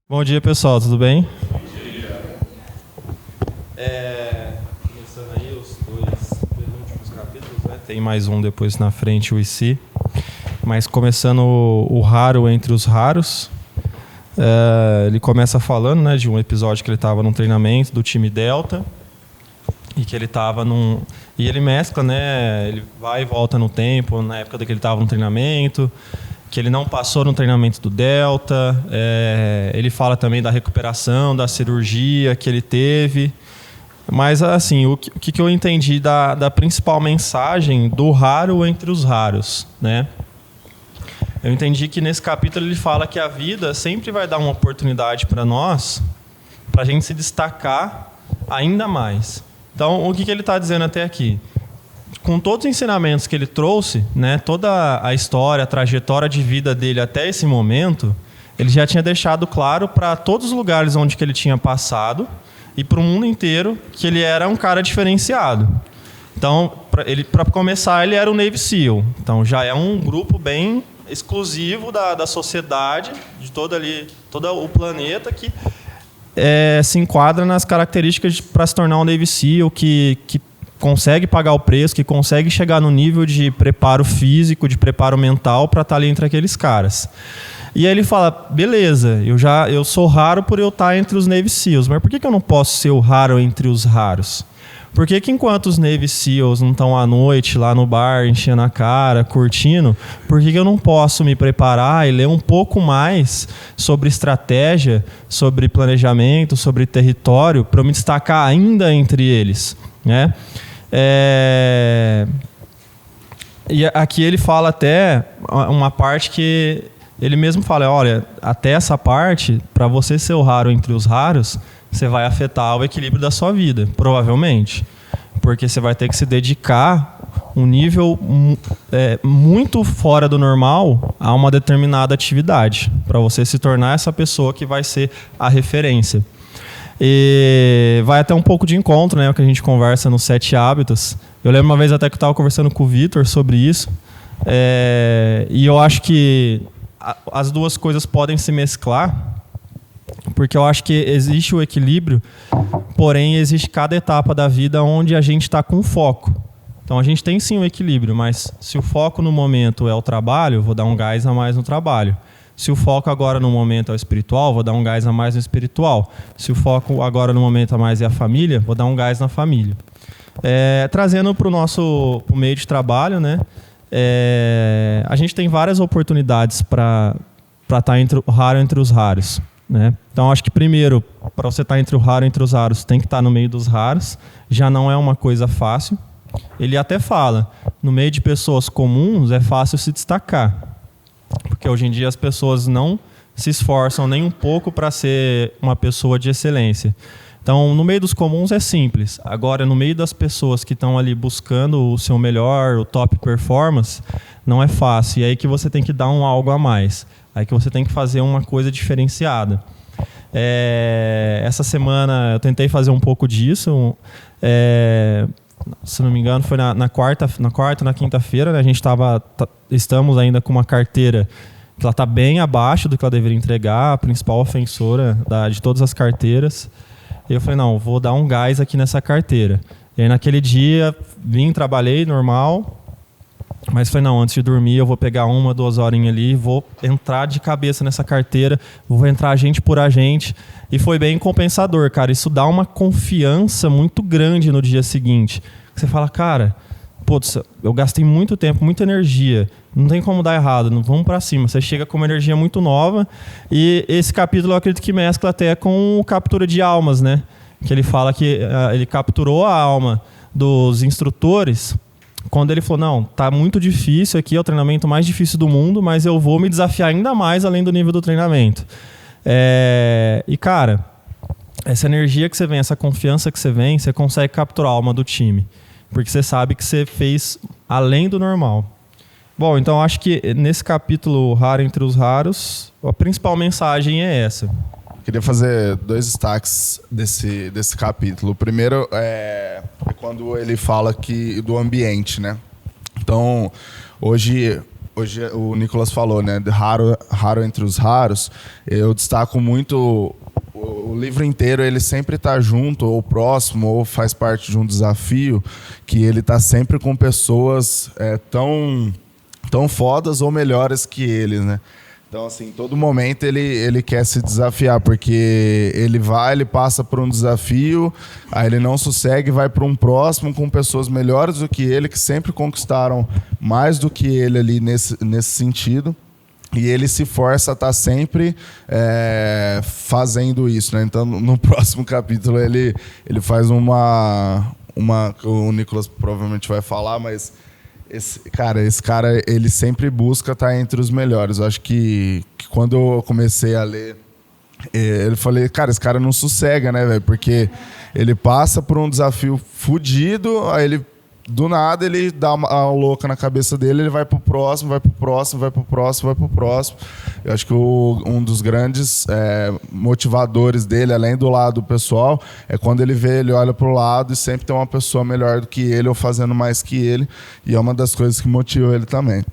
Bom dia, pessoal, tudo bem? Começando aí os dois penúltimos capítulos, né? Tem mais um depois na frente, o IC. Mas começando o raro entre os raros, ele começa falando, né, de um episódio que ele estava num treinamento do time Delta e que ele estava num... E ele mescla, né, ele vai e volta no tempo, na época que ele estava no treinamento, que ele não passou no treinamento do Delta, ele fala também da recuperação, da cirurgia que ele teve. Mas, assim, o que eu entendi da principal mensagem do raro entre os raros, né? Eu entendi que nesse capítulo ele fala que a vida sempre vai dar uma oportunidade para nós, para a gente se destacar ainda mais. Então, o que ele está dizendo até aqui? Com todos os ensinamentos que ele trouxe, né, toda a história, a trajetória de vida dele até esse momento, ele já tinha deixado claro para todos os lugares onde que ele tinha passado e para o mundo inteiro que ele era um cara diferenciado. Então, para começar, ele era o Navy SEAL. Então, já é um grupo bem exclusivo da sociedade, de todo o planeta, que se enquadra nas características para se tornar um Navy SEAL, que consegue pagar o preço, que consegue chegar no nível de preparo físico, de preparo mental para estar ali entre aqueles caras. E aí ele fala, beleza, eu sou raro por eu estar entre os Navy SEALs, mas por que eu não posso ser o raro entre os raros? Por que enquanto os Navy SEALs não estão à noite lá no bar, enchendo a cara, curtindo, por que eu não posso me preparar e ler um pouco mais sobre estratégia, sobre planejamento, sobre território, para eu me destacar ainda entre eles, né? E aqui ele fala até uma parte que ele mesmo fala, olha, até essa parte, para você ser o raro entre os raros, você vai afetar o equilíbrio da sua vida, provavelmente. Porque você vai ter que se dedicar um nível muito fora do normal a uma determinada atividade, para você se tornar essa pessoa que vai ser a referência. E vai até um pouco de encontro, né, o que a gente conversa nos 7 hábitos. Eu lembro uma vez até que eu estava conversando com o Vitor sobre isso, e eu acho que as duas coisas podem se mesclar, porque eu acho que existe o equilíbrio, porém existe cada etapa da vida onde a gente está com foco. Então a gente tem sim o equilíbrio, mas se o foco no momento é o trabalho, vou dar um gás a mais no trabalho. Se o foco agora no momento é o espiritual, vou dar um gás a mais no espiritual. Se o foco agora no momento a mais é a família, vou dar um gás na família. Trazendo para o nosso meio de trabalho, né? A gente tem várias oportunidades para estar o raro entre os raros, né? Então, acho que primeiro, para você estar entre o raro entre os raros, tem que estar no meio dos raros. Já não é uma coisa fácil. Ele até fala, no meio de pessoas comuns é fácil se destacar. Porque hoje em dia as pessoas não se esforçam nem um pouco para ser uma pessoa de excelência. Então, no meio dos comuns é simples. Agora, no meio das pessoas que estão ali buscando o seu melhor, o top performance, não é fácil. E aí que você tem que dar algo a mais. Aí que você tem que fazer uma coisa diferenciada. Essa semana eu tentei fazer um pouco disso. Se não me engano, foi na quarta, na quinta-feira, né? A gente estamos ainda com uma carteira que ela está bem abaixo do que ela deveria entregar, a principal ofensora de todas as carteiras. E eu falei, não, vou dar um gás aqui nessa carteira. E aí naquele dia, trabalhei normal, mas falei, não, antes de dormir eu vou pegar 1, 2 horinhas ali, vou entrar de cabeça nessa carteira, vou entrar agente por agente. E foi bem compensador, cara. Isso dá uma confiança muito grande no dia seguinte. Você fala, cara, putz, eu gastei muito tempo, muita energia, não tem como dar errado, não vamos para cima. Você chega com uma energia muito nova. E esse capítulo eu acredito que mescla até com captura de almas, né? Que ele fala que ele capturou a alma dos instrutores quando ele falou, não, tá muito difícil aqui, é o treinamento mais difícil do mundo, mas eu vou me desafiar ainda mais além do nível do treinamento. E, cara, essa energia que você vem, essa confiança que você vem, você consegue capturar a alma do time. Porque você sabe que você fez além do normal. Bom, então acho que nesse capítulo Raro entre os Raros, a principal mensagem é essa. Queria fazer 2 destaques desse capítulo. O primeiro é quando ele fala do ambiente, né? Então, hoje hoje o Nicolas falou, né? Raro entre os raros. Eu destaco muito o livro inteiro, ele sempre está junto, ou próximo, ou faz parte de um desafio, que ele está sempre com pessoas tão fodas ou melhores que ele, né? Então, assim, em todo momento ele quer se desafiar, porque ele passa por um desafio, aí ele não sossega e vai para um próximo com pessoas melhores do que ele, que sempre conquistaram mais do que ele ali nesse sentido. E ele se força a estar sempre fazendo isso, né? Então, no próximo capítulo, ele faz uma... O Nicolas provavelmente vai falar, mas... Esse cara, ele sempre busca estar entre os melhores. Eu acho que quando eu comecei a ler, eu falei, cara, esse cara não sossega, né, velho? Porque ele passa por um desafio fudido, aí ele, do nada, ele dá uma louca na cabeça dele, ele vai pro próximo, vai pro próximo, vai pro próximo, vai pro próximo. Eu acho que um dos grandes motivadores dele, além do lado pessoal, é quando ele olha pro lado e sempre tem uma pessoa melhor do que ele ou fazendo mais que ele. E é uma das coisas que motiva ele também.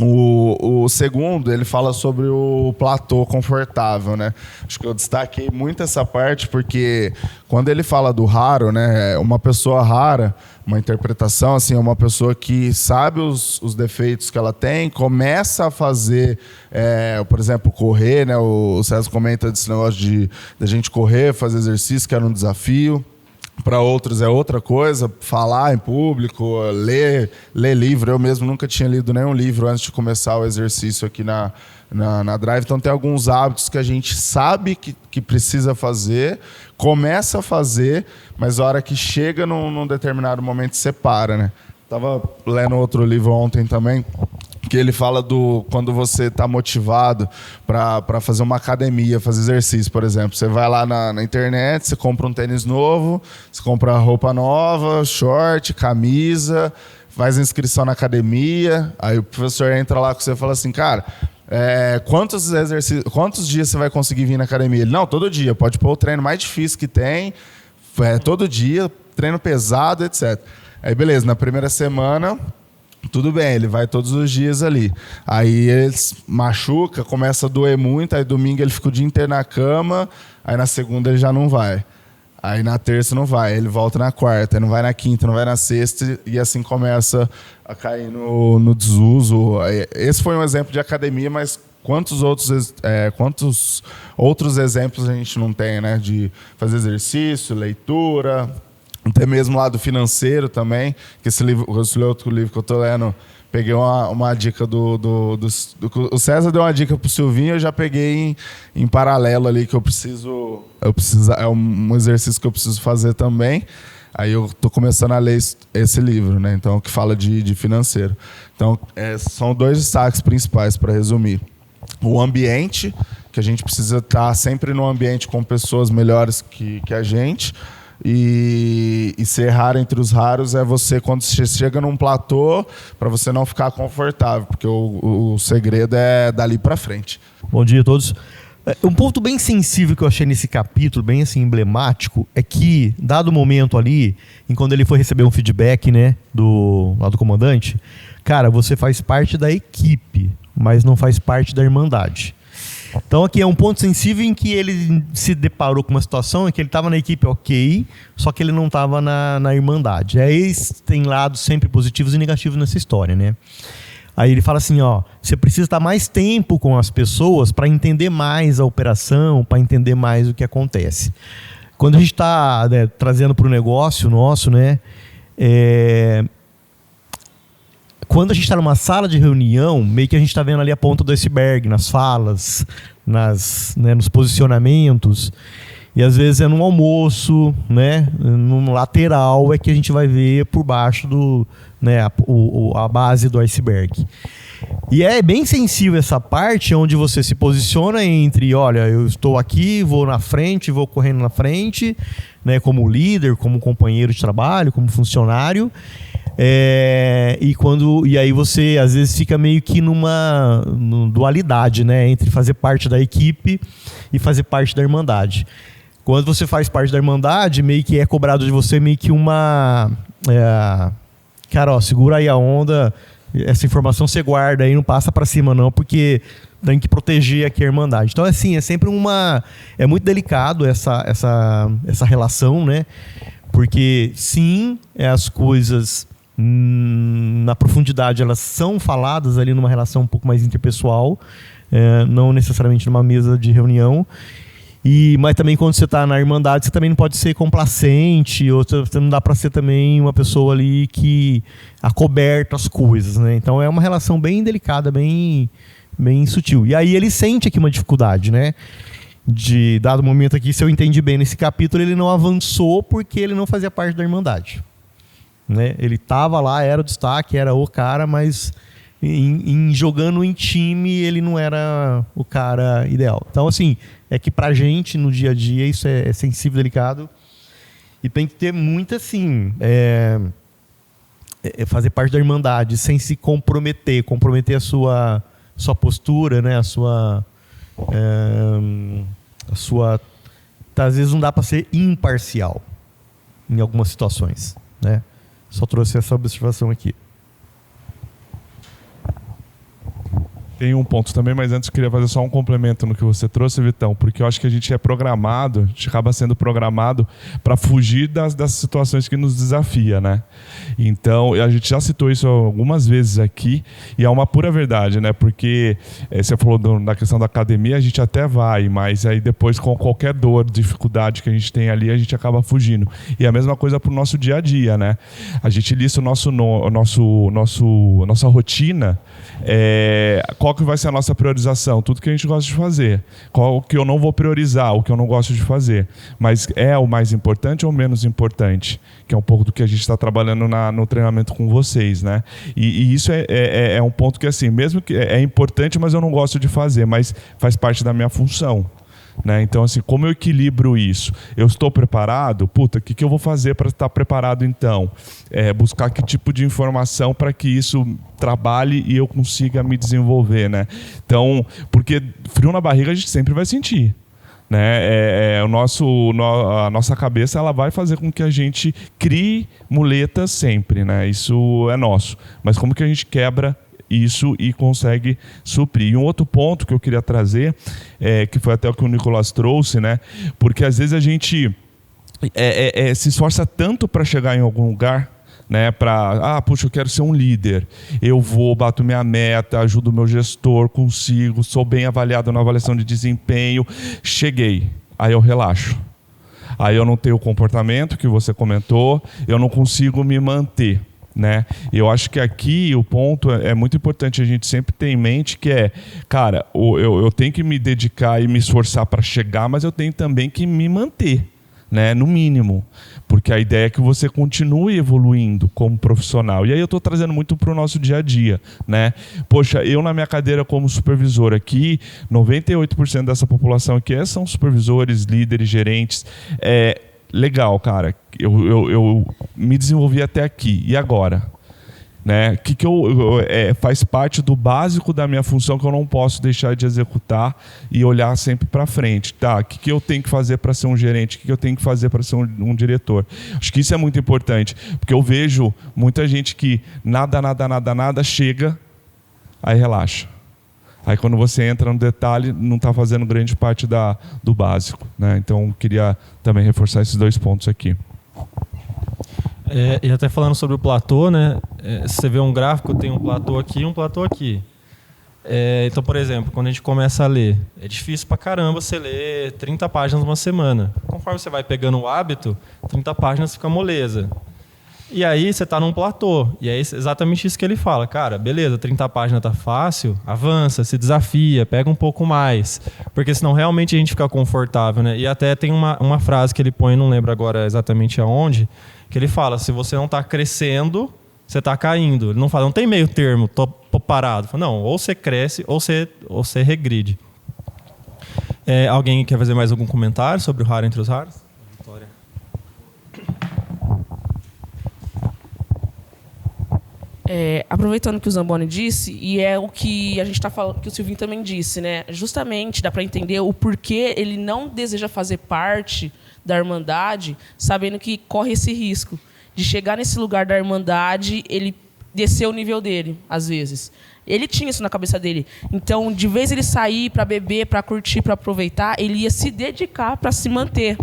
O segundo, ele fala sobre o platô confortável, né? Acho que eu destaquei muito essa parte porque quando ele fala do raro, né? Uma pessoa rara, uma interpretação, assim, é uma pessoa que sabe os defeitos que ela tem, começa a fazer, por exemplo, correr, né? O César comenta desse negócio de gente correr, fazer exercício, que era um desafio. Para outros é outra coisa, falar em público, ler livro. Eu mesmo nunca tinha lido nenhum livro antes de começar o exercício aqui na Drive. Então tem alguns hábitos que a gente sabe que precisa fazer, começa a fazer, mas a hora que chega num determinado momento separa, né? Estava lendo outro livro ontem também, que ele fala quando você está motivado para fazer uma academia, fazer exercício, por exemplo. Você vai lá na internet, você compra um tênis novo, você compra roupa nova, short, camisa, faz inscrição na academia, aí o professor entra lá com você e fala assim, cara, quantos dias você vai conseguir vir na academia? Ele, não, todo dia, pode pôr o treino mais difícil que tem, todo dia, treino pesado, etc. Aí beleza, na primeira semana... Tudo bem, ele vai todos os dias ali. Aí ele machuca, começa a doer muito, aí domingo ele fica o dia inteiro na cama, aí na segunda ele já não vai. Aí na terça não vai, ele volta na quarta, aí não vai na quinta, não vai na sexta, e assim começa a cair no desuso. Esse foi um exemplo de academia, mas quantos outros exemplos a gente não tem, né? De fazer exercício, leitura... Até mesmo lá do financeiro também, que esse outro livro que eu estou lendo, peguei uma dica o César deu uma dica pro Silvinho, eu já peguei em paralelo ali, que eu preciso, é um exercício que eu preciso fazer também. Aí eu estou começando a ler esse livro, né? Então, que fala de financeiro. Então, são dois destaques principais, para resumir. O ambiente, que a gente precisa estar sempre num ambiente com pessoas melhores que a gente. E ser raro entre os raros é você, quando você chega num platô, para você não ficar confortável, porque o segredo é dali para frente. Bom dia a todos. Um ponto bem sensível que eu achei nesse capítulo, bem assim emblemático, é que, dado o momento ali, em quando ele foi receber um feedback, né, do comandante, cara, você faz parte da equipe, mas não faz parte da irmandade. Então aqui é um ponto sensível em que ele se deparou com uma situação em que ele estava na equipe ok, só que ele não estava na irmandade. Aí tem lados sempre positivos e negativos nessa história, né? Aí ele fala assim, você precisa estar mais tempo com as pessoas para entender mais a operação, para entender mais o que acontece. Quando a gente está trazendo para o negócio nosso, né? Quando a gente está numa sala de reunião, meio que a gente está vendo ali a ponta do iceberg, nas falas, nos posicionamentos. E às vezes é num almoço, né, num lateral, é que a gente vai ver por baixo a base do iceberg. E é bem sensível essa parte onde você se posiciona entre, olha, eu estou aqui, vou na frente, vou correndo na frente, né, como líder, como companheiro de trabalho, como funcionário. E aí você às vezes fica meio que numa dualidade, né, entre fazer parte da equipe e fazer parte da irmandade. Quando você faz parte da irmandade, meio que é cobrado de você meio que uma cara, segura aí a onda, essa informação você guarda aí, não passa para cima não, porque tem que proteger aqui a Irmandade. Então, assim, é sempre é muito delicado essa relação, né? Porque, sim, as coisas na profundidade, elas são faladas ali numa relação um pouco mais interpessoal, não necessariamente numa mesa de reunião. Mas também quando você está na Irmandade, você também não pode ser complacente, ou você não dá para ser também uma pessoa ali que acoberta as coisas, né? Então é uma relação bem delicada, bem sutil. E aí ele sente aqui uma dificuldade, né? De dado momento aqui, se eu entendi bem nesse capítulo, ele não avançou porque ele não fazia parte da Irmandade, né? Ele estava lá, era o destaque, era o cara, mas jogando em time ele não era o cara ideal. Então, assim, é que pra gente no dia a dia isso é sensível, delicado, e tem que ter muito, assim, fazer parte da Irmandade sem se comprometer a sua postura, né? A sua às vezes não dá para ser imparcial em algumas situações, né? Só trouxe essa observação aqui. Tem um ponto também, mas antes eu queria fazer só um complemento no que você trouxe, Vitão, porque eu acho que a gente acaba sendo programado para fugir das situações que nos desafia, né? Então, a gente já citou isso algumas vezes aqui, e é uma pura verdade, né? Porque você falou da questão da academia, a gente até vai, mas aí depois com qualquer dor, dificuldade que a gente tem ali, a gente acaba fugindo. E a mesma coisa para o nosso dia a dia, né? A gente lista nossa rotina, qual que vai ser a nossa priorização? Tudo que a gente gosta de fazer. Qual que eu não vou priorizar, o que eu não gosto de fazer. Mas é o mais importante ou menos importante? Que é um pouco do que a gente está trabalhando no treinamento com vocês, né? E isso é um ponto que, assim, mesmo que é importante, mas eu não gosto de fazer, mas faz parte da minha função. Né? Então, assim, como eu equilibro isso? Eu estou preparado? O que eu vou fazer para estar preparado, então? Buscar que tipo de informação para que isso trabalhe e eu consiga me desenvolver, né? Então, porque frio na barriga a gente sempre vai sentir, né? A nossa cabeça, ela vai fazer com que a gente crie muletas sempre, né? Isso é nosso. Mas como que a gente quebra isso e consegue suprir? E um outro ponto que eu queria trazer, que foi até o que o Nicolas trouxe, né? Porque às vezes a gente se esforça tanto para chegar em algum lugar, né? Puxa, eu quero ser um líder. Eu vou, bato minha meta, ajudo o meu gestor, consigo, sou bem avaliado na avaliação de desempenho. Cheguei, aí eu relaxo. Aí eu não tenho o comportamento que você comentou, eu não consigo me manter. Né? Eu acho que aqui o ponto é muito importante a gente sempre ter em mente que cara, eu tenho que me dedicar e me esforçar para chegar, mas eu tenho também que me manter, né? No mínimo, porque a ideia é que você continue evoluindo como profissional. E aí eu estou trazendo muito para o nosso dia a dia, né? Poxa, eu na minha cadeira como supervisor aqui, 98% dessa população aqui são supervisores, líderes, gerentes. Legal, cara, eu me desenvolvi até aqui, e agora? Né? Faz parte do básico da minha função que eu não posso deixar de executar e olhar sempre para frente. Tá, o que eu tenho que fazer para ser um gerente? O que eu tenho que fazer para ser um diretor? Acho que isso é muito importante, porque eu vejo muita gente que nada chega, aí relaxa. Aí quando você entra no detalhe, não está fazendo grande parte do básico, né? Então, queria também reforçar esses dois pontos aqui. E até falando sobre o platô, né? Você vê um gráfico, tem um platô aqui e um platô aqui. Então, por exemplo, quando a gente começa a ler, é difícil pra caramba você ler 30 páginas numa semana. Conforme você vai pegando o hábito, 30 páginas fica moleza. E aí você está num platô. E é exatamente isso que ele fala. Cara, beleza, 30 páginas tá fácil, avança, se desafia, pega um pouco mais. Porque senão realmente a gente fica confortável, né? E até tem uma frase que ele põe, não lembro agora exatamente aonde, que ele fala, se você não está crescendo, você está caindo. Ele não fala, não tem meio termo, tô parado. Fala, não, ou você cresce ou você regride. Alguém quer fazer mais algum comentário sobre o raro entre os raros? Vitória. Aproveitando o que o Zamboni disse, e é o que a gente está falando, que o Silvinho também disse, né? Justamente dá para entender o porquê ele não deseja fazer parte da Irmandade, sabendo que corre esse risco de chegar nesse lugar da Irmandade, ele descer o nível dele, às vezes. Ele tinha isso na cabeça dele. Então, de vez ele sair para beber, para curtir, para aproveitar, ele ia se dedicar para se manter.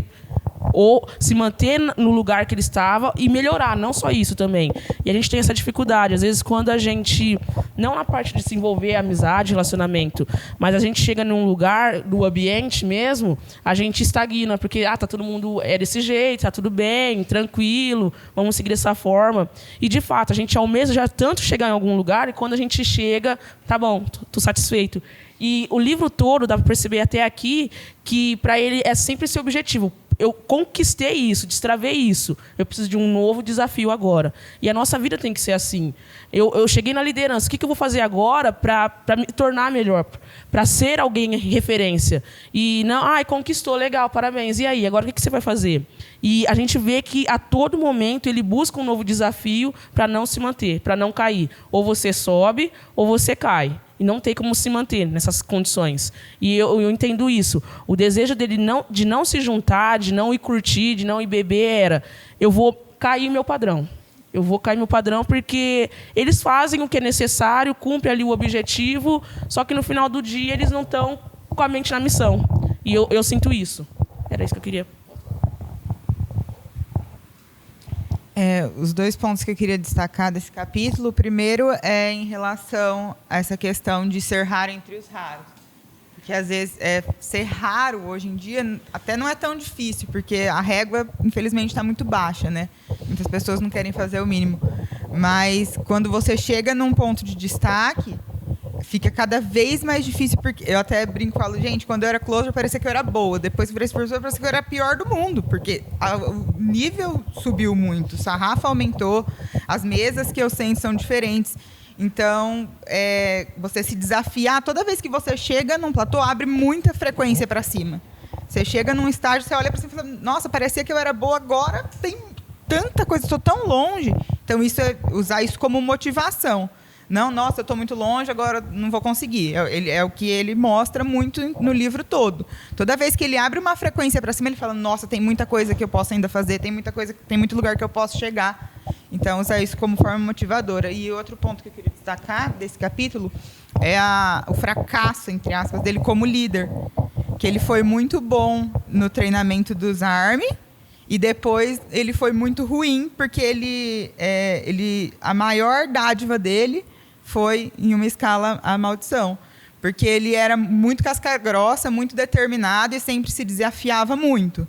Ou se manter no lugar que ele estava e melhorar, não só isso também. E a gente tem essa dificuldade. Às vezes, quando a gente, não na parte de se envolver, amizade, relacionamento, mas a gente chega num lugar, do ambiente mesmo, a gente estagna, porque tá todo mundo desse jeito, tá tudo bem, tranquilo, vamos seguir dessa forma. E, de fato, a gente almeja já tanto chegar em algum lugar e quando a gente chega, tá bom, tô satisfeito. E o livro todo, dá para perceber até aqui, que para ele é sempre esse objetivo. Eu conquistei isso, destravei isso. Eu preciso de um novo desafio agora. E a nossa vida tem que ser assim. Eu cheguei na liderança. O que eu vou fazer agora para me tornar melhor? Para ser alguém referência? E não, conquistou, legal, parabéns. E aí, agora o que você vai fazer? E a gente vê que a todo momento ele busca um novo desafio para não se manter, para não cair. Ou você sobe, ou você cai. E não tem como se manter nessas condições. E eu entendo isso. O desejo dele de não se juntar, de não ir curtir, de não ir beber, era: eu vou cair meu padrão. Eu vou cair meu padrão porque eles fazem o que é necessário, cumprem ali o objetivo, só que no final do dia eles não estão com a mente na missão. E eu sinto isso. Era isso que eu queria. Os 2 pontos que eu queria destacar desse capítulo, o primeiro é em relação a essa questão de ser raro entre os raros. Porque, às vezes, ser raro, hoje em dia, até não é tão difícil, porque a régua, infelizmente, está muito baixa, né? Muitas pessoas não querem fazer o mínimo. Mas, quando você chega num ponto de destaque, fica cada vez mais difícil, porque eu até brinco e falo, gente, quando eu era closer parecia que eu era boa, depois que eu virei professor parecia que eu era a pior do mundo, porque o nível subiu muito, o sarrafo aumentou, as mesas que eu sento são diferentes. Então, você se desafiar, toda vez que você chega num platô, abre muita frequência para cima. Você chega num estágio, você olha para cima e fala, nossa, parecia que eu era boa, agora tem tanta coisa, estou tão longe. Então, usar isso como motivação. Não, nossa, eu estou muito longe, agora não vou conseguir. É o que ele mostra muito no livro todo. Toda vez que ele abre uma frequência para cima, ele fala, nossa, tem muita coisa que eu posso ainda fazer, tem muito lugar que eu posso chegar. Então, usar isso como forma motivadora. E outro ponto que eu queria destacar desse capítulo é o fracasso, entre aspas, dele como líder. Que ele foi muito bom no treinamento dos ARMY, e depois ele foi muito ruim, porque a maior dádiva dele foi, em uma escala, a maldição. Porque ele era muito casca-grossa, muito determinado e sempre se desafiava muito.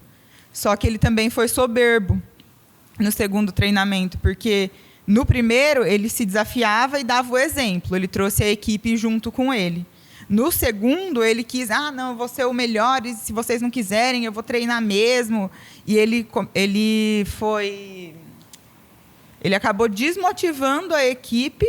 Só que ele também foi soberbo no segundo treinamento, porque no primeiro ele se desafiava e dava o exemplo. Ele trouxe a equipe junto com ele. No segundo, ele quis, não, eu vou ser o melhor, e se vocês não quiserem, eu vou treinar mesmo. E ele acabou desmotivando a equipe,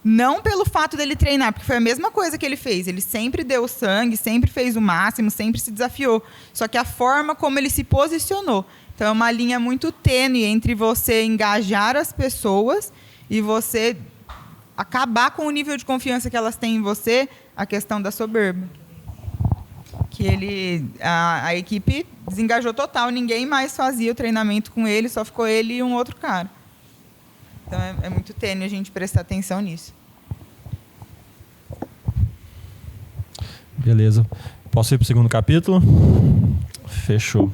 não pelo fato dele treinar, porque foi a mesma coisa que ele fez. Ele sempre deu sangue, sempre fez o máximo, sempre se desafiou. Só que a forma como ele se posicionou. Então, é uma linha muito tênue entre você engajar as pessoas e você acabar com o nível de confiança que elas têm em você, a questão da soberba. Que a equipe desengajou total, ninguém mais fazia o treinamento com ele, só ficou ele e um outro cara. Então, é muito tênue a gente prestar atenção nisso. Beleza. Posso ir para o segundo capítulo? Fechou.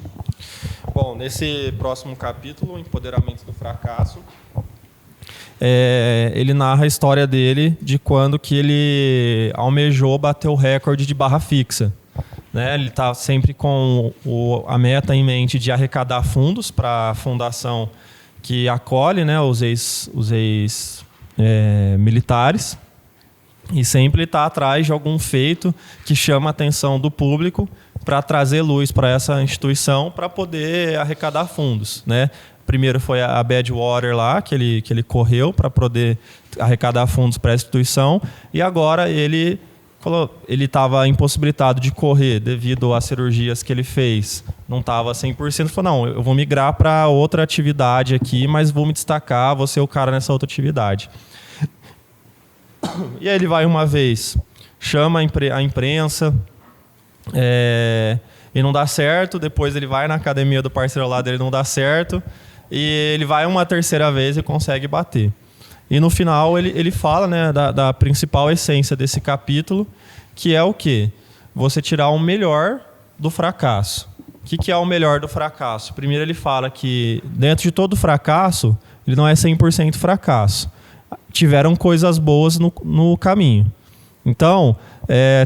Bom, nesse próximo capítulo, Empoderamento do Fracasso, ele narra a história dele de quando que ele almejou bater o recorde de barra fixa. Né? Ele está sempre com a meta em mente de arrecadar fundos para a fundação que acolhe, né, os ex-militares, e sempre está atrás de algum feito que chama a atenção do público para trazer luz para essa instituição para poder arrecadar fundos. Né? Primeiro foi a Badwater lá, que ele correu para poder arrecadar fundos para a instituição, e agora ele estava impossibilitado de correr devido às cirurgias que ele fez. Não estava 100%. Ele falou, não, eu vou migrar para outra atividade aqui, mas vou me destacar, vou ser o cara nessa outra atividade. E aí ele vai uma vez, chama a imprensa, e não dá certo. Depois ele vai na academia do parceiro lá dele, não dá certo. E ele vai uma terceira vez e consegue bater. E no final ele fala, né, da principal essência desse capítulo, que é o quê? Você tirar o melhor do fracasso. O que é o melhor do fracasso? Primeiro ele fala que dentro de todo fracasso, ele não é 100% fracasso. Tiveram coisas boas no caminho. Então,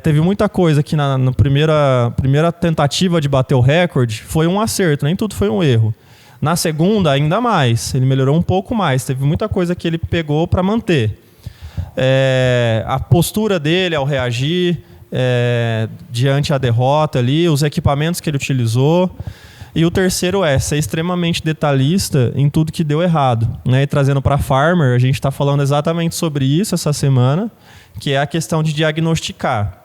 teve muita coisa que na primeira tentativa de bater o recorde foi um acerto, nem tudo foi um erro. Na segunda, ainda mais. Ele melhorou um pouco mais. Teve muita coisa que ele pegou para manter. A postura dele ao reagir diante a derrota ali, os equipamentos que ele utilizou. E o terceiro ser extremamente detalhista em tudo que deu errado. Né? E trazendo para Farmer, a gente está falando exatamente sobre isso essa semana, que é a questão de diagnosticar.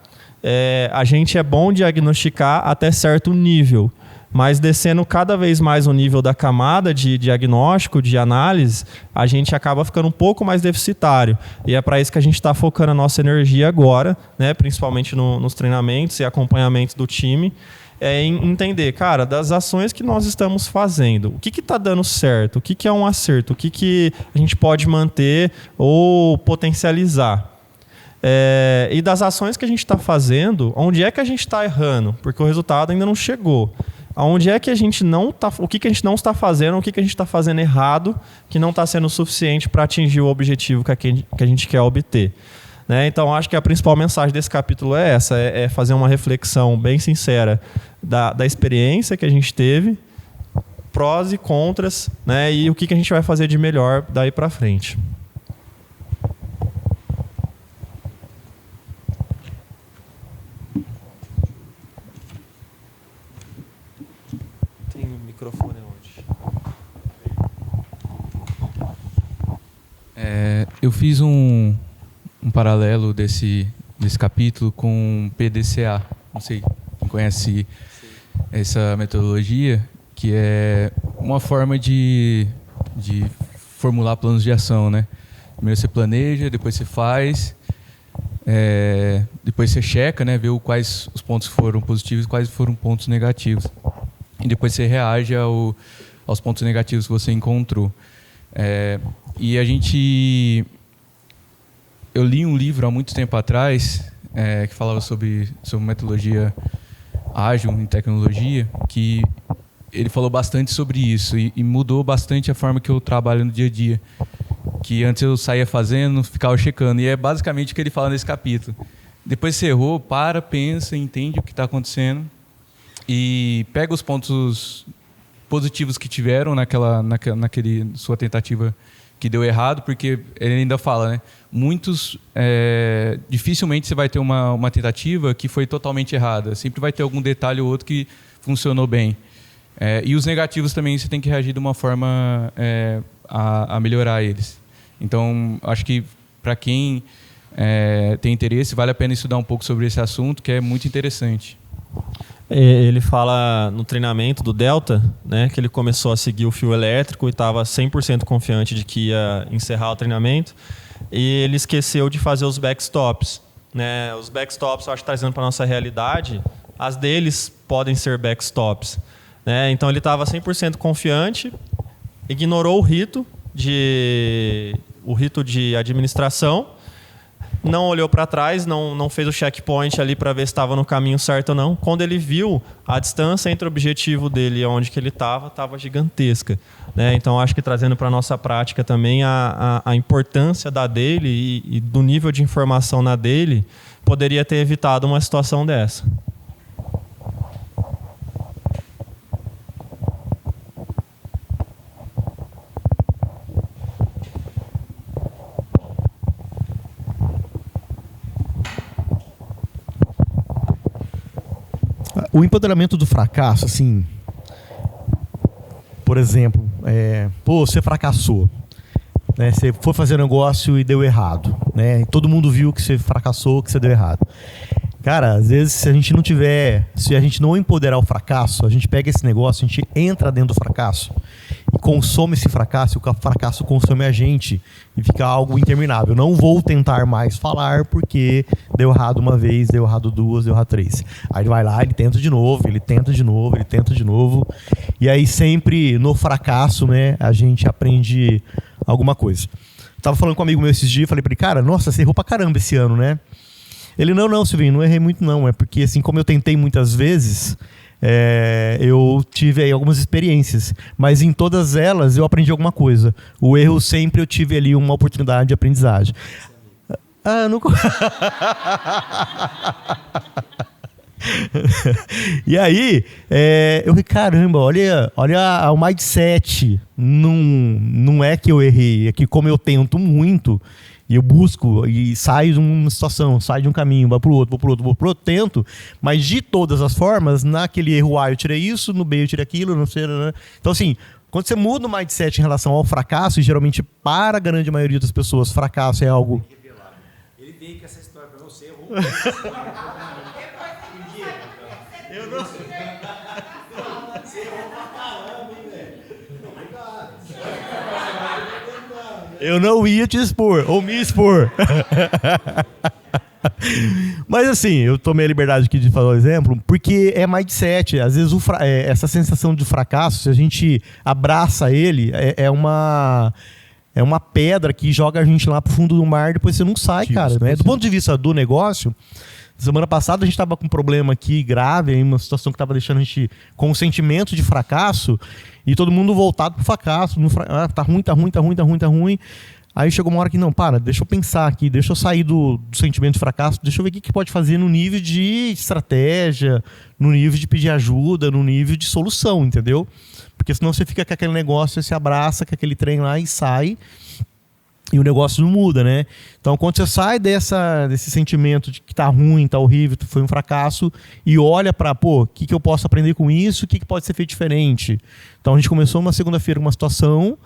A gente é bom diagnosticar até certo nível, mas descendo cada vez mais o nível da camada de diagnóstico, de análise, a gente acaba ficando um pouco mais deficitário. E é para isso que a gente está focando a nossa energia agora, né? Principalmente nos treinamentos e acompanhamentos do time, em entender, cara, das ações que nós estamos fazendo, o que está dando certo, o que é um acerto, o que a gente pode manter ou potencializar. E das ações que a gente está fazendo, onde é que a gente está errando? Porque o resultado ainda não chegou. Onde é que a gente não está, o que a gente não está fazendo, o que a gente está fazendo errado, que não está sendo suficiente para atingir o objetivo que a gente quer obter. Né? Então, acho que a principal mensagem desse capítulo é essa, é fazer uma reflexão bem sincera da experiência que a gente teve, prós e contras, né? E o que a gente vai fazer de melhor daí para frente. Tem microfone onde? Eu fiz um paralelo desse capítulo com PDCA. Não sei quem conhece essa metodologia, que é uma forma de formular planos de ação, né? Primeiro você planeja, depois você faz, depois você checa, né? Vê quais os pontos foram positivos e quais foram pontos negativos. E depois você reage aos pontos negativos que você encontrou. E eu li um livro há muito tempo atrás que falava sobre metodologia ágil em tecnologia, que ele falou bastante sobre isso e mudou bastante a forma que eu trabalho no dia a dia. Que antes eu saía fazendo, ficava checando. E é basicamente o que ele fala nesse capítulo. Depois você errou, pensa, entende o que está acontecendo e pega os pontos positivos que tiveram naquele sua tentativa que deu errado, porque ele ainda fala, né? Dificilmente você vai ter uma tentativa que foi totalmente errada. Sempre vai ter algum detalhe ou outro que funcionou bem. E os negativos também você tem que reagir de uma forma a melhorar eles. Então, acho que para quem tem interesse, vale a pena estudar um pouco sobre esse assunto, que é muito interessante. Ele fala no treinamento do Delta, né, que ele começou a seguir o fio elétrico e estava 100% confiante de que ia encerrar o treinamento. E ele esqueceu de fazer os backstops. Né? Os backstops, eu acho que trazendo para a nossa realidade, as deles podem ser backstops. Né? Então ele estava 100% confiante, ignorou o rito de administração, não olhou para trás, não fez o checkpoint ali para ver se estava no caminho certo ou não. Quando ele viu, a distância entre o objetivo dele e onde que ele estava gigantesca. Né? Então, acho que trazendo para a nossa prática também a importância da dele e do nível de informação na dele, poderia ter evitado uma situação dessa. O empoderamento do fracasso, assim, por exemplo, você fracassou, né? Você foi fazer um negócio e deu errado, né? E todo mundo viu que você fracassou, que você deu errado. Cara, às vezes se a gente não empoderar o fracasso, a gente pega esse negócio, a gente entra dentro do fracasso e consome esse fracasso, e o fracasso consome a gente e fica algo interminável. Não vou tentar mais falar porque deu errado uma vez, deu errado duas, deu errado três. Aí ele vai lá, ele tenta de novo, ele tenta de novo, ele tenta de novo. E aí sempre no fracasso, né, a gente aprende alguma coisa. Tava falando com um amigo meu esses dias, falei pra ele, cara, nossa, você errou pra caramba esse ano, né? Ele, não, Silvinho, não errei muito não. É porque, assim, como eu tentei muitas vezes, eu tive aí algumas experiências. Mas em todas elas eu aprendi alguma coisa. O erro sempre eu tive ali uma oportunidade de aprendizagem. Não... E aí, eu falei, caramba, olha o mindset. Não é que eu errei, é que como eu tento muito, e eu busco, e saio de uma situação, saio de um caminho, vou pro outro, tento, mas de todas as formas, naquele erro A eu tirei isso, no B eu tirei aquilo, não sei, né? Então assim, quando você muda o mindset em relação ao fracasso, e geralmente para a grande maioria das pessoas, fracasso é algo... Ele veio com essa história pra você, errou. Eu não... Eu não ia te expor, ou me expor. Mas assim, eu tomei a liberdade aqui de falar o exemplo, porque é mindset. Às vezes essa sensação de fracasso, se a gente abraça ele, é uma pedra que joga a gente lá pro fundo do mar, depois você não sai, cara. Né? Do ponto de vista do negócio, semana passada a gente estava com um problema aqui grave, uma situação que estava deixando a gente com um sentimento de fracasso, e todo mundo voltado pro fracasso. Tá ruim. Aí chegou uma hora que, não, deixa eu pensar aqui, deixa eu sair do sentimento de fracasso, deixa eu ver o que pode fazer no nível de estratégia, no nível de pedir ajuda, no nível de solução, entendeu? Porque senão você fica com aquele negócio, você se abraça com aquele trem lá e sai, e o negócio não muda, né? Então, quando você sai desse sentimento de que tá ruim, tá horrível, foi um fracasso, e olha para, o que eu posso aprender com isso, o que pode ser feito diferente. Então, a gente começou uma segunda-feira com uma situação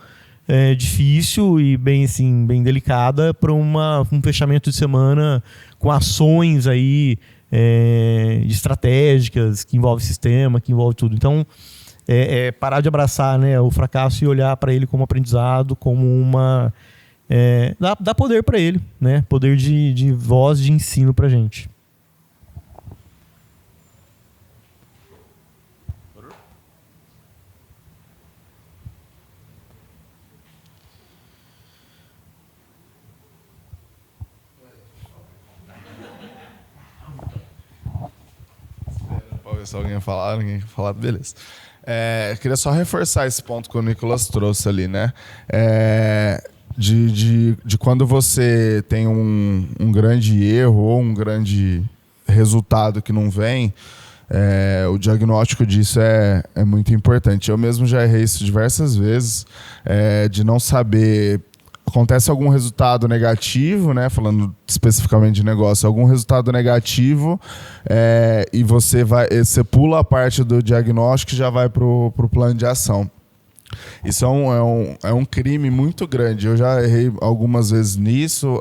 difícil e bem delicada para um fechamento de semana com ações aí estratégicas, que envolve sistema, que envolve tudo. Então, parar de abraçar, né, o fracasso e olhar para ele como aprendizado, como uma... dá poder para ele, né? Poder de voz, de ensino para a gente. Pode ver se alguém ia falar, ninguém ia falar, beleza. Queria só reforçar esse ponto que o Nicolas trouxe ali, né? De quando você tem um grande erro ou um grande resultado que não vem, o diagnóstico disso é muito importante. Eu mesmo já errei isso diversas vezes, de não saber... Acontece algum resultado negativo, né? Falando especificamente de negócio, algum resultado negativo, e você pula a parte do diagnóstico e já vai para o plano de ação. Isso é um crime muito grande. Eu já errei algumas vezes nisso.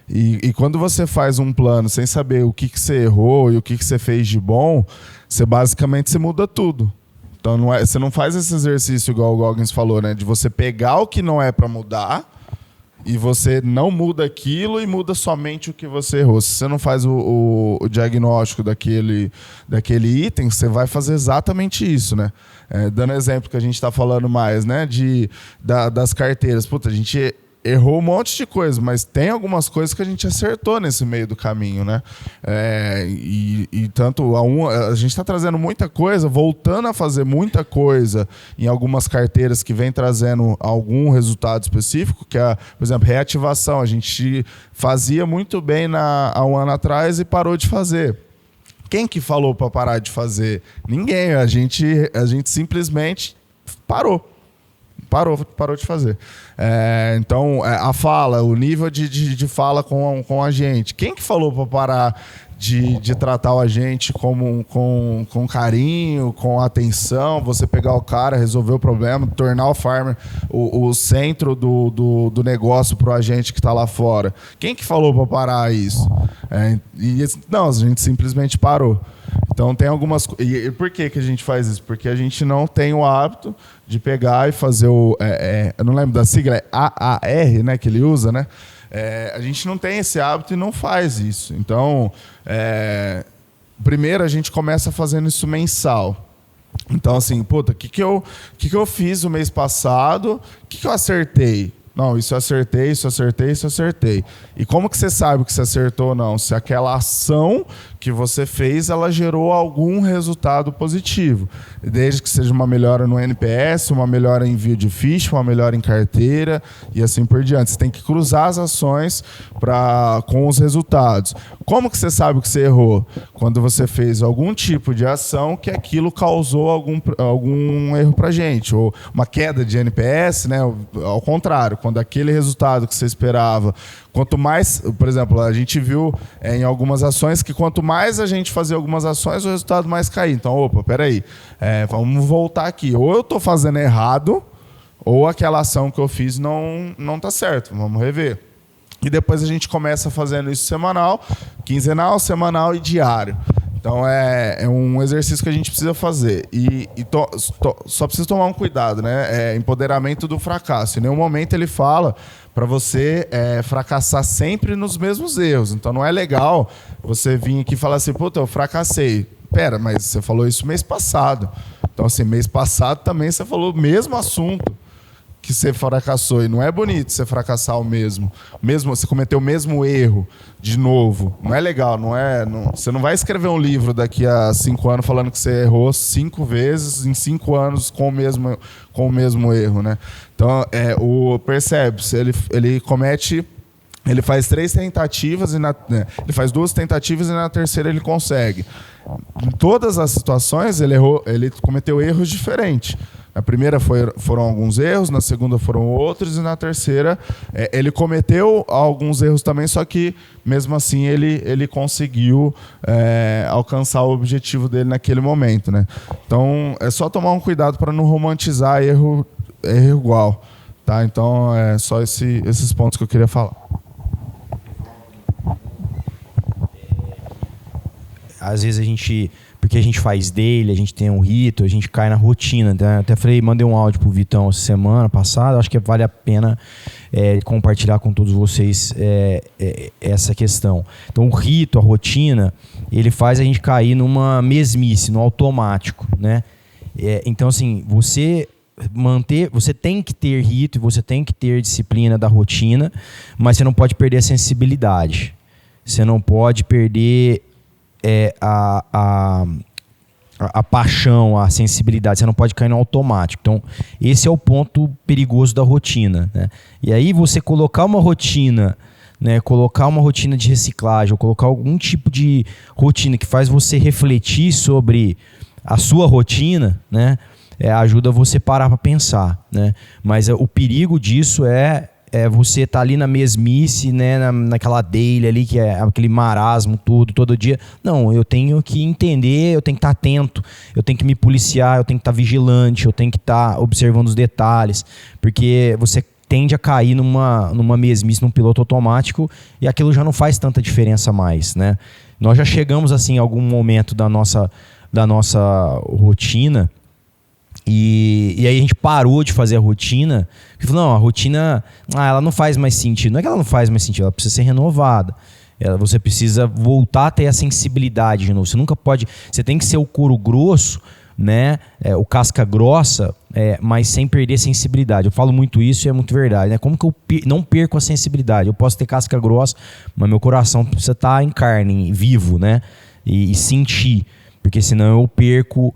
E quando você faz um plano sem saber o que você errou e o que você fez de bom, você basicamente muda tudo. Então você não faz esse exercício igual o Goggins falou, né? De você pegar o que não é para mudar e você não muda aquilo e muda somente o que você errou. Se você não faz o diagnóstico daquele item, você vai fazer exatamente isso, né? Dando exemplo que a gente está falando mais, né? Das carteiras. Puta, a gente errou um monte de coisa, mas tem algumas coisas que a gente acertou nesse meio do caminho, né? E tanto a gente está trazendo muita coisa, voltando a fazer muita coisa em algumas carteiras que vem trazendo algum resultado específico, que é, por exemplo, reativação. A gente fazia muito bem há um ano atrás e parou de fazer. Quem que falou para parar de fazer? Ninguém. A gente simplesmente parou de fazer. Então, a fala, o nível de fala com a gente. Quem que falou para parar de tratar o agente com carinho, com atenção, você pegar o cara, resolver o problema, tornar o farmer o centro do negócio para o agente que está lá fora? Quem que falou para parar isso? Não, a gente simplesmente parou. Então tem algumas... E por que a gente faz isso? Porque a gente não tem o hábito de pegar e fazer eu não lembro da sigla, é AAR, né, que ele usa, né? A gente não tem esse hábito e não faz isso. Então, primeiro a gente começa fazendo isso mensal. Então, assim, puta, o que eu fiz o mês passado? O que eu acertei? Não, isso eu acertei, isso eu acertei, isso eu acertei. E como que você sabe que você acertou ou não? Se aquela ação que você fez, ela gerou algum resultado positivo. Desde que seja uma melhora no NPS, uma melhora em envio de ficha, uma melhora em carteira e assim por diante. Você tem que cruzar as ações com os resultados. Como que você sabe que você errou? Quando você fez algum tipo de ação que aquilo causou algum erro pra gente. Ou uma queda de NPS, né? Ao contrário, quando aquele resultado que você esperava, quanto mais, por exemplo, a gente viu em algumas ações que quanto mais a gente fazia algumas ações, o resultado mais caía. Então, opa, peraí, vamos voltar aqui. Ou eu estou fazendo errado, ou aquela ação que eu fiz não está certo. Vamos rever. E depois a gente começa fazendo isso semanal, quinzenal, semanal e diário. Então é um exercício que a gente precisa fazer. Só precisa tomar um cuidado, né? Empoderamento do fracasso. Em nenhum momento ele fala para você fracassar sempre nos mesmos erros. Então não é legal você vir aqui e falar assim, puta, eu fracassei. Pera, mas você falou isso mês passado. Então, assim, mês passado também você falou o mesmo assunto que você fracassou. E não é bonito você fracassar o mesmo. Você cometeu o mesmo erro de novo. Não é legal, você não vai escrever um livro daqui a 5 anos falando que você errou 5 vezes em 5 anos com o mesmo erro, né? Então, o Percebe-se, ele faz 3 tentativas, ele faz 2 tentativas e na terceira ele consegue. Em todas as situações, ele cometeu erros diferentes. Na primeira foram alguns erros, na segunda foram outros, e na terceira ele cometeu alguns erros também, só que mesmo assim ele conseguiu alcançar o objetivo dele naquele momento, né? Então é só tomar um cuidado para não romantizar erro igual, tá? Então é só esses pontos que eu queria falar. Às vezes porque a gente faz daily, a gente tem um rito, a gente cai na rotina. Né? Até mandei um áudio pro Vitão essa semana passada, acho que vale a pena compartilhar com todos vocês essa questão. Então o rito, a rotina, ele faz a gente cair numa mesmice, no automático, né? Então assim, você tem que ter rito, você tem que ter disciplina da rotina, mas você não pode perder a sensibilidade. Você não pode perder a paixão, a sensibilidade. Você não pode cair no automático. Então, esse é o ponto perigoso da rotina, né? E aí você colocar uma rotina, né, colocar uma rotina de reciclagem, ou colocar algum tipo de rotina que faz você refletir sobre a sua rotina, né, ajuda você a parar para pensar, né? Mas o perigo disso é você estar ali na mesmice, né, naquela daily ali, que é aquele marasmo todo dia. Não, eu tenho que entender, eu tenho que estar atento, eu tenho que me policiar, eu tenho que estar vigilante, eu tenho que estar observando os detalhes, porque você tende a cair numa mesmice, num piloto automático, e aquilo já não faz tanta diferença mais, né? Nós já chegamos assim em algum momento da nossa rotina, e aí a gente parou de fazer a rotina, e falou, não, a rotina ela não faz mais sentido. Não é que ela não faz mais sentido, ela precisa ser renovada. Você precisa voltar a ter a sensibilidade de novo. Você tem que ser o couro grosso, né? O casca grossa, mas sem perder a sensibilidade. Eu falo muito isso e é muito verdade, né? Como que eu não perco a sensibilidade? Eu posso ter casca grossa, mas meu coração precisa estar em carne, vivo, né? E sentir, porque senão eu perco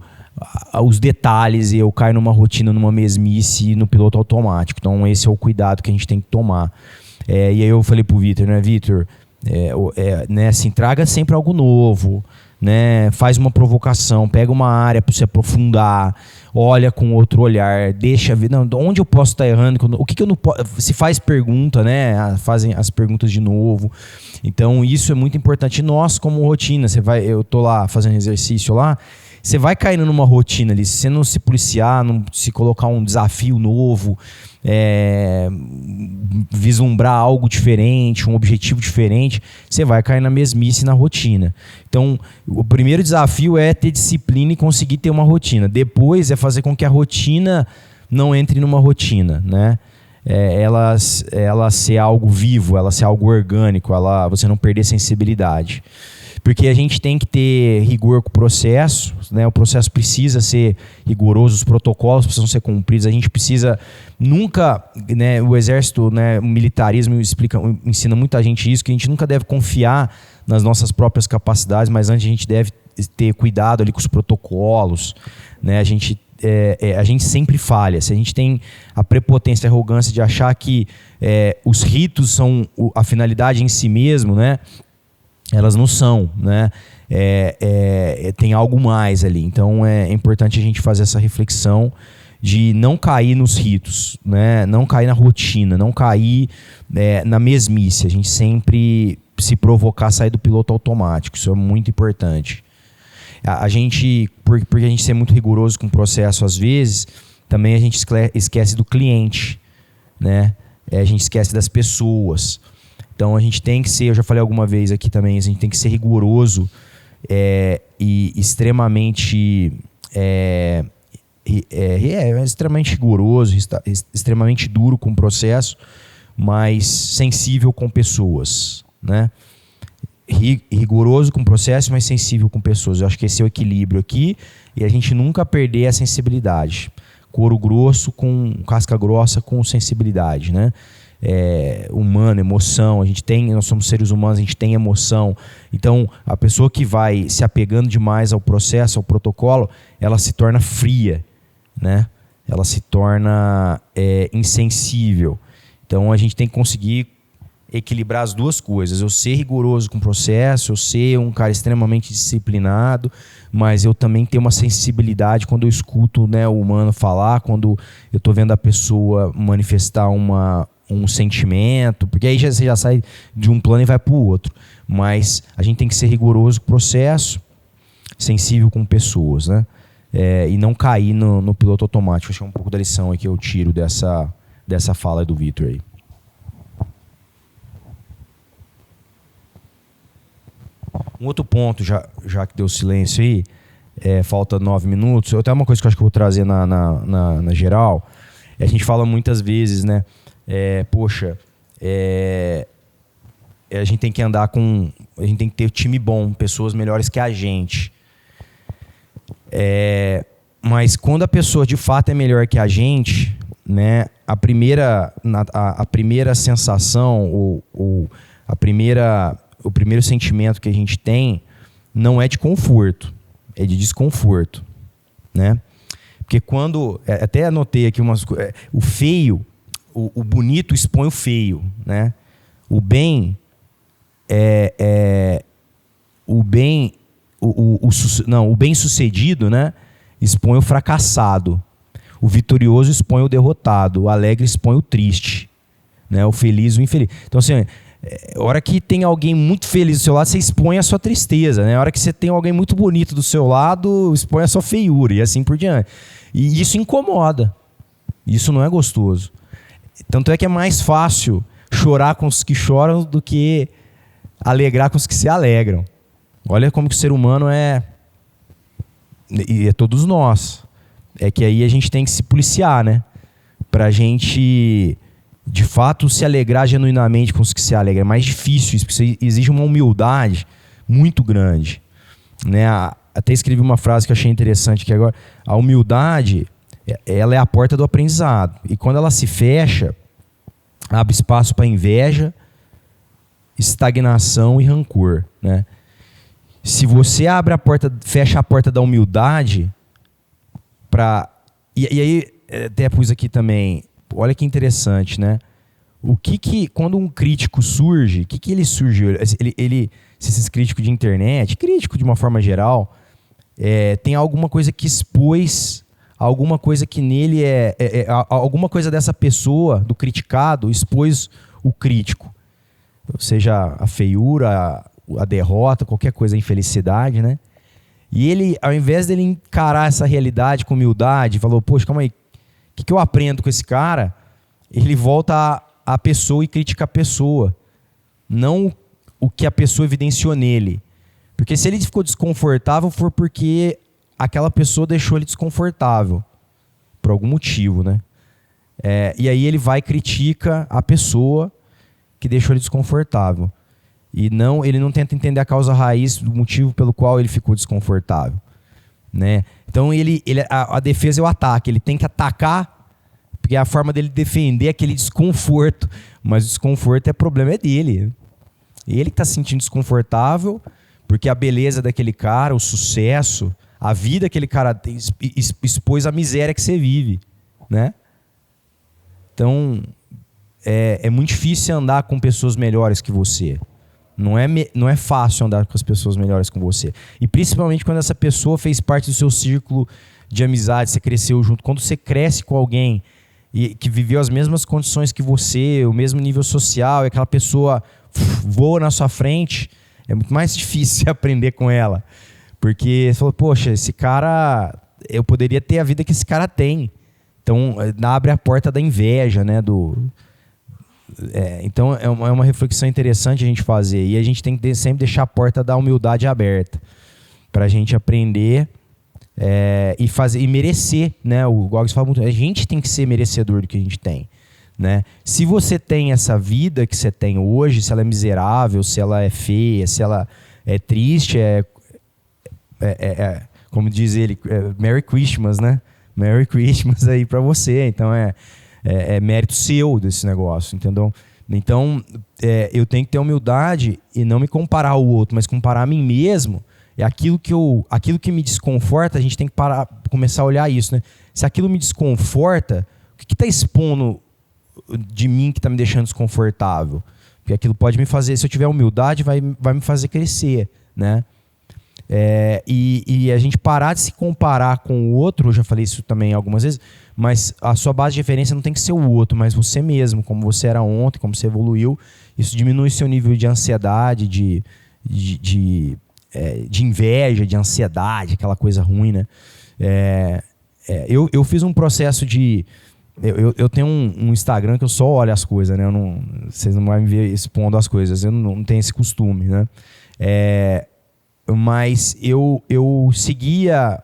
os detalhes e eu caio numa rotina, numa mesmice, no piloto automático. Então esse é o cuidado que a gente tem que tomar. E aí eu falei pro Vitor, né, Vitor, né, assim, traga sempre algo novo, né, faz uma provocação, pega uma área para você aprofundar, olha com outro olhar, deixa ver, não, onde eu posso estar errando, o que eu não posso, se faz pergunta, né, fazem as perguntas de novo. Então isso é muito importante. Nós, como rotina, eu tô lá fazendo exercício lá, você vai caindo numa rotina ali, se você não se policiar, não se colocar um desafio novo, vislumbrar algo diferente, um objetivo diferente, você vai cair na mesmice, na rotina. Então, o primeiro desafio é ter disciplina e conseguir ter uma rotina. Depois é fazer com que a rotina não entre numa rotina, né? Ela ser algo vivo, ela ser algo orgânico, você não perder sensibilidade. Porque a gente tem que ter rigor com o processo, né? O processo precisa ser rigoroso, os protocolos precisam ser cumpridos. A gente precisa nunca, né? O exército, né? O militarismo ensina muita gente isso, que a gente nunca deve confiar nas nossas próprias capacidades, mas antes a gente deve ter cuidado ali com os protocolos, né? A gente sempre falha. Se a gente tem a prepotência e a arrogância de achar que os ritos são a finalidade em si mesmo, né? Elas não são, né? Tem algo mais ali. Então é importante a gente fazer essa reflexão de não cair nos ritos, né? Não cair na rotina, não cair na mesmice. A gente sempre se provocar a sair do piloto automático. Isso é muito importante. A gente, porque a gente ser muito rigoroso com o processo às vezes, também a gente esquece do cliente, né? A gente esquece das pessoas. Então a gente tem que ser, eu já falei alguma vez aqui também, a gente tem que ser rigoroso e extremamente extremamente rigoroso, extremamente duro com o processo, mas sensível com pessoas, né? Rigoroso com o processo, mas sensível com pessoas. Eu acho que esse é o equilíbrio aqui, e a gente nunca perder a sensibilidade. Couro grosso com casca grossa com sensibilidade, né? Humano, emoção, nós somos seres humanos, a gente tem emoção. Então a pessoa que vai se apegando demais ao processo, ao protocolo, ela se torna fria, né? Ela se torna insensível. Então a gente tem que conseguir equilibrar as duas coisas. Eu ser rigoroso com o processo, eu ser um cara extremamente disciplinado, mas eu também tenho uma sensibilidade quando eu escuto, né, o humano falar, quando eu estou vendo a pessoa manifestar um sentimento, porque aí você já sai de um plano e vai para o outro. Mas a gente tem que ser rigoroso com o processo, sensível com pessoas, né? E não cair no piloto automático. Acho que é um pouco da lição aí que eu tiro dessa fala do Vitor aí. Um outro ponto, já que deu silêncio aí, falta 9 minutos, até uma coisa que eu acho que eu vou trazer na geral, a gente fala muitas vezes, né? A gente tem que andar com... A gente tem que ter time bom, pessoas melhores que a gente. Mas quando a pessoa de fato é melhor que a gente, né? A primeira sensação, o primeiro sentimento que a gente tem não é de conforto, é de desconforto, né? Porque quando... até anotei aqui o feio... O bonito expõe o feio, né? O bem o bem-sucedido, né, expõe o fracassado. O vitorioso expõe o derrotado. O alegre expõe o triste, né? O feliz o infeliz. Então assim, a hora que tem alguém muito feliz do seu lado, você expõe a sua tristeza, né? A hora que você tem alguém muito bonito do seu lado, expõe a sua feiura e assim por diante. E isso incomoda. Isso não é gostoso. Tanto é que é mais fácil chorar com os que choram do que alegrar com os que se alegram. Olha como que o ser humano e é todos nós. É que aí a gente tem que se policiar, né? Pra gente, de fato, se alegrar genuinamente com os que se alegram. É mais difícil isso, porque isso exige uma humildade muito grande, né? Até escrevi uma frase que eu achei interessante aqui agora. A humildade... ela é a porta do aprendizado. E quando ela se fecha, abre espaço para inveja, estagnação e rancor, né? Se você fecha a porta da humildade, e aí até pus aqui também, olha que interessante, né? Quando um crítico surge, o que ele surgiu? Esses críticos de internet, crítico de uma forma geral, tem alguma coisa que expôs... alguma coisa que nele alguma coisa dessa pessoa, do criticado, expôs o crítico. Seja a feiura, a derrota, qualquer coisa, a infelicidade, né? E ele, ao invés dele encarar essa realidade com humildade, falou, poxa, calma aí, o que eu aprendo com esse cara? Ele volta à pessoa e critica a pessoa, não o que a pessoa evidenciou nele. Porque se ele ficou desconfortável, foi porque... aquela pessoa deixou ele desconfortável por algum motivo, né? E aí ele vai e critica a pessoa que deixou ele desconfortável. E ele não tenta entender a causa raiz do motivo pelo qual ele ficou desconfortável, né? Então a defesa é o ataque. Ele tem que atacar, porque é a forma dele defender aquele desconforto. Mas o desconforto problema dele. Ele que está se sentindo desconfortável, porque a beleza daquele cara, o sucesso, a vida que aquele cara tem, expôs a miséria que você vive, né? Então, é muito difícil andar com pessoas melhores que você. Não é fácil andar com as pessoas melhores que você. E principalmente quando essa pessoa fez parte do seu círculo de amizade, você cresceu junto. Quando você cresce com alguém que viveu as mesmas condições que você, o mesmo nível social, e aquela pessoa voa na sua frente, é muito mais difícil você aprender com ela. Porque você falou, poxa, esse cara, eu poderia ter a vida que esse cara tem. Então, abre a porta da inveja, né? Então, é uma reflexão interessante a gente fazer. E a gente tem que sempre deixar a porta da humildade aberta para a gente aprender e fazer e merecer, né? O Goggins fala muito, a gente tem que ser merecedor do que a gente tem, né? Se você tem essa vida que você tem hoje, se ela é miserável, se ela é feia, se ela é triste, como diz ele, Merry Christmas, né? Merry Christmas aí para você. Então é mérito seu desse negócio, entendeu? Então eu tenho que ter humildade e não me comparar ao outro, mas comparar a mim mesmo. É aquilo que me desconforta, a gente tem que começar a olhar isso, né? Se aquilo me desconforta, o que está expondo de mim que está me deixando desconfortável? Porque aquilo pode me fazer, se eu tiver humildade, vai me fazer crescer, né? E a gente parar de se comparar com o outro, eu já falei isso também algumas vezes, mas a sua base de referência não tem que ser o outro, mas você mesmo, como você era ontem, como você evoluiu. Isso diminui seu nível de ansiedade, de inveja, de ansiedade, aquela coisa ruim, né? Eu fiz um processo de... Eu tenho um Instagram que eu só olho as coisas, né? Vocês não vão me ver expondo as coisas, eu não tenho esse costume, né? Mas eu seguia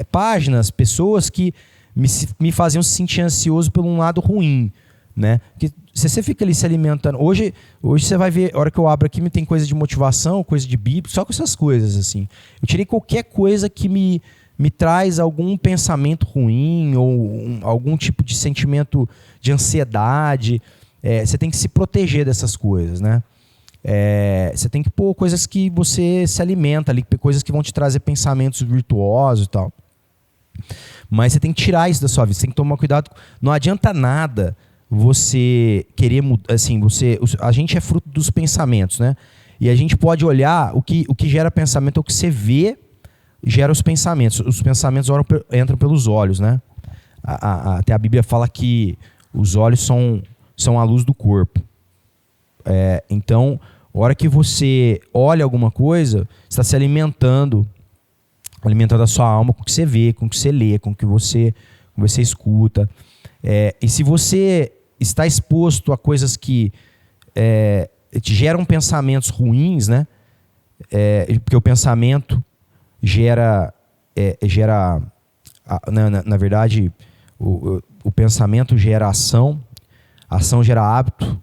páginas, pessoas que me faziam se sentir ansioso por um lado ruim, né? Porque se você fica ali se alimentando... Hoje você vai ver, a hora que eu abro aqui, tem coisa de motivação, coisa de Bíblia, só com essas coisas, assim. Eu tirei qualquer coisa que me traz algum pensamento ruim ou algum tipo de sentimento de ansiedade. Você tem que se proteger dessas coisas, né? Você tem que pôr coisas que você se alimenta ali, coisas que vão te trazer pensamentos virtuosos e tal. Mas você tem que tirar isso da sua vida, você tem que tomar cuidado. Não adianta nada você querer mudar, assim, a gente é fruto dos pensamentos, né? E a gente pode olhar o que gera pensamento, é o que você vê gera os pensamentos. Os pensamentos entram pelos olhos, né? Até a Bíblia fala que os olhos são a luz do corpo. Então, a hora que você olha alguma coisa, você está se alimentando a sua alma com o que você vê, com o que você lê, com o que você escuta. E se você está exposto a coisas que te geram pensamentos ruins, né? Porque o pensamento gera na verdade, o pensamento gera ação, a ação gera hábito,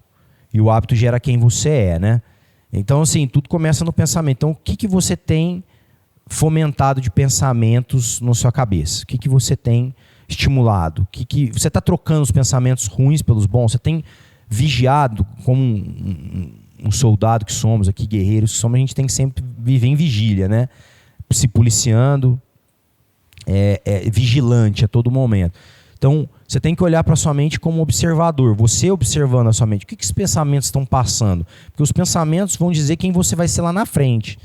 e o hábito gera quem você é, né? Então, assim, tudo começa no pensamento. Então, o que você tem fomentado de pensamentos na sua cabeça? O que você tem estimulado? Você está trocando os pensamentos ruins pelos bons? Você tem vigiado, como um soldado que somos aqui, guerreiros que somos, a gente tem que sempre viver em vigília, né? Se policiando, vigilante a todo momento. Então, você tem que olhar para a sua mente como observador. Você observando a sua mente. O que esses pensamentos estão passando? Porque os pensamentos vão dizer quem você vai ser lá na frente,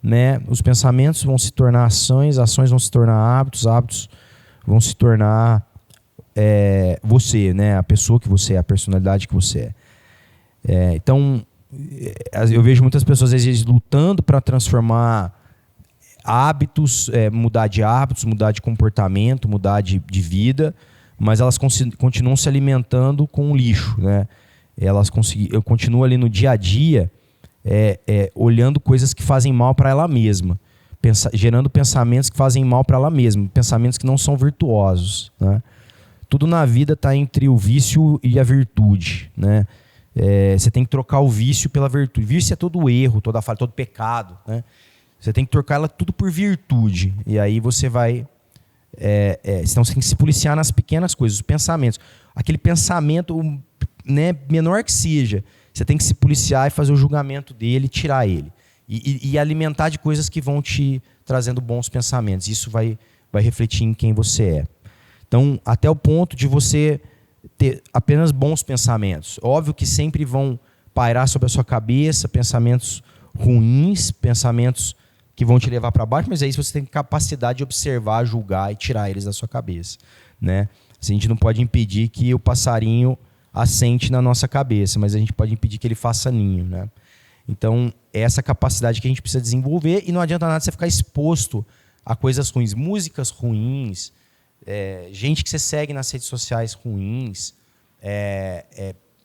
né? Os pensamentos vão se tornar ações, ações vão se tornar hábitos, hábitos vão se tornar você, né? A pessoa que você é, a personalidade que você é. Então, eu vejo muitas pessoas às vezes lutando para transformar hábitos, mudar de hábitos, mudar de comportamento, mudar de vida, mas elas continuam se alimentando com lixo, né? Eu continuo ali no dia a dia olhando coisas que fazem mal para ela mesma, gerando pensamentos que fazem mal para ela mesma, pensamentos que não são virtuosos, né? Tudo na vida está entre o vício e a virtude, né? você tem que trocar o vício pela virtude. Vício é todo erro, toda falha, todo pecado, né? Você tem que trocar ela tudo por virtude. E aí você vai... então você tem que se policiar nas pequenas coisas, os pensamentos. Aquele pensamento, né, menor que seja, você tem que se policiar e fazer o julgamento dele, tirar ele. E alimentar de coisas que vão te trazendo bons pensamentos. Isso vai refletir em quem você é. Então, até o ponto de você ter apenas bons pensamentos. Óbvio que sempre vão pairar sobre a sua cabeça pensamentos ruins, pensamentos que vão te levar para baixo, mas aí você tem capacidade de observar, julgar e tirar eles da sua cabeça, né? A gente não pode impedir que o passarinho assente na nossa cabeça, mas a gente pode impedir que ele faça ninho, né? Então, é essa capacidade que a gente precisa desenvolver, e não adianta nada você ficar exposto a coisas ruins, músicas ruins, gente que você segue nas redes sociais ruins,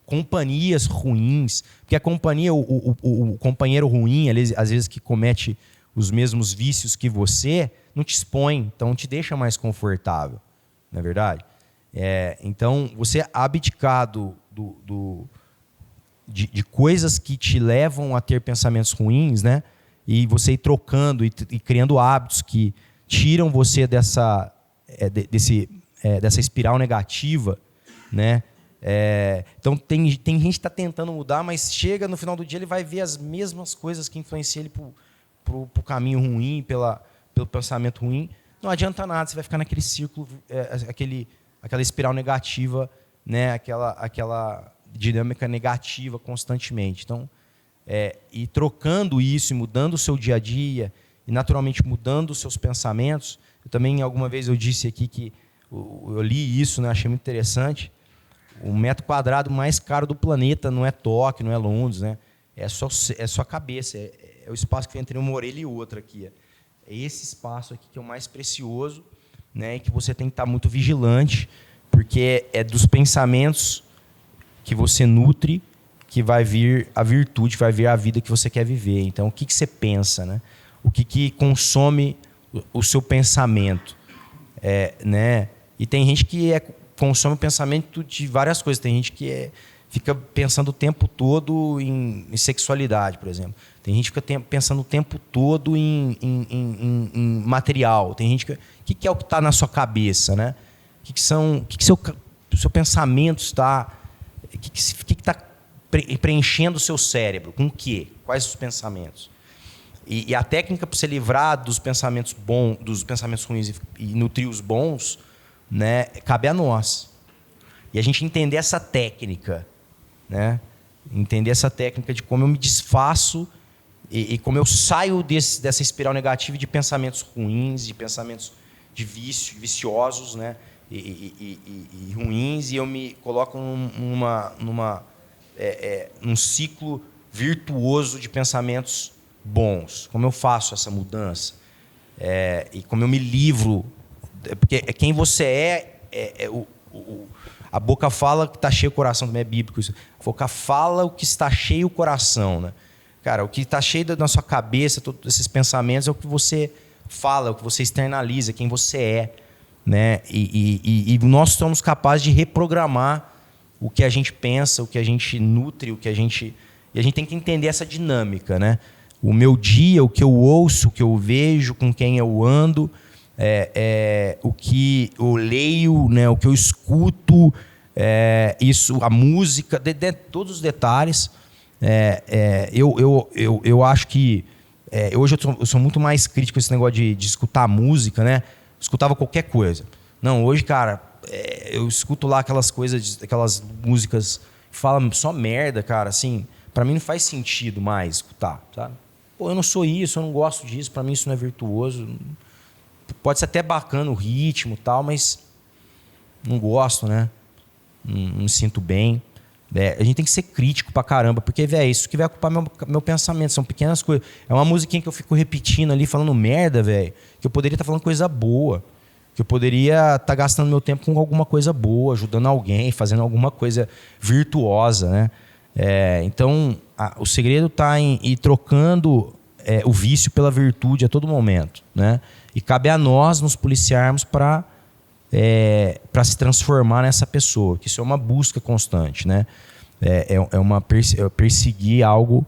companhias ruins, porque a companhia, o companheiro ruim, às vezes que comete os mesmos vícios que você, não te expõe, então te deixa mais confortável, não é verdade? Então, você abdicado de coisas que te levam a ter pensamentos ruins, né? E você ir trocando e criando hábitos que tiram você dessa espiral negativa, né? Então, tem gente que está tentando mudar, mas chega no final do dia, ele vai ver as mesmas coisas que influenciam ele para o caminho ruim, pelo pensamento ruim. Não adianta nada, você vai ficar naquele círculo, aquela espiral negativa, né? aquela dinâmica negativa constantemente. Então, e trocando isso, e mudando o seu dia a dia, e naturalmente mudando os seus pensamentos. Eu também, alguma vez, eu disse aqui que eu li isso, né? Achei muito interessante. O metro quadrado mais caro do planeta não é Tóquio, não é Londres, né? É sua cabeça, é o espaço que entre uma orelha e outra aqui. É esse espaço aqui que é o mais precioso, né? E que você tem que estar muito vigilante, porque é dos pensamentos que você nutre que vai vir a virtude, vai vir a vida que você quer viver. Então, o que você pensa, né? O que consome o seu pensamento, né? E tem gente que consome o pensamento de várias coisas. Tem gente que fica pensando o tempo todo em sexualidade, por exemplo. Tem gente que fica pensando o tempo todo em material. Tem gente que é o que está na sua cabeça, né? O que seu pensamento está... O que está preenchendo o seu cérebro? Com o quê? Quais os pensamentos? E a técnica para você livrar dos pensamentos bons, dos pensamentos ruins e nutrir os bons, né, cabe a nós. E a gente entender essa técnica, né? Entender essa técnica de como eu me desfaço e como eu saio dessa espiral negativa de pensamentos ruins, de pensamentos de viciosos, né? E ruins, e eu me coloco num ciclo virtuoso de pensamentos bons. Como eu faço essa mudança? E como eu me livro? Porque quem você a boca fala que está cheio o coração, também é bíblico isso. A boca fala o que está cheio o coração, né? Cara, o que está cheio na sua cabeça, todos esses pensamentos, é o que você fala, é o que você externaliza, quem você é, né? E nós somos capazes de reprogramar o que a gente pensa, o que a gente nutre, e a gente tem que entender essa dinâmica, né? O meu dia, o que eu ouço, o que eu vejo, com quem eu ando, o que eu leio, né? O que eu escuto, isso, a música, todos os detalhes. Eu acho que hoje eu sou muito mais crítico com esse negócio de escutar música, né? Escutava qualquer coisa. Não, hoje, cara, eu escuto lá aquelas músicas que falam só merda, cara, assim, pra mim não faz sentido mais escutar, sabe? Pô, eu não sou isso, eu não gosto disso, pra mim isso não é virtuoso. Pode ser até bacana o ritmo e tal, mas não gosto, né? Não me sinto bem. A gente tem que ser crítico pra caramba, porque, velho, isso que vai ocupar meu pensamento, são pequenas coisas. É uma musiquinha que eu fico repetindo ali, falando merda, velho, que eu poderia estar falando coisa boa, que eu poderia estar gastando meu tempo com alguma coisa boa, ajudando alguém, fazendo alguma coisa virtuosa, né? Então, o segredo está em ir trocando o vício pela virtude a todo momento, né? E cabe a nós nos policiarmos para se transformar nessa pessoa, que isso é uma busca constante, né? É uma perseguir algo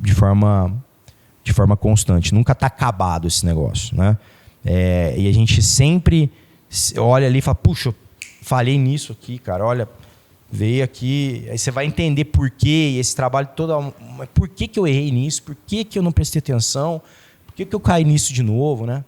de forma constante. Nunca está acabado esse negócio, né? E a gente sempre olha ali e fala, puxa, eu falhei nisso aqui, cara, olha, veio aqui, aí você vai entender por quê, esse trabalho todo, por que eu errei nisso, por que eu não prestei atenção, por que eu caí nisso de novo, né?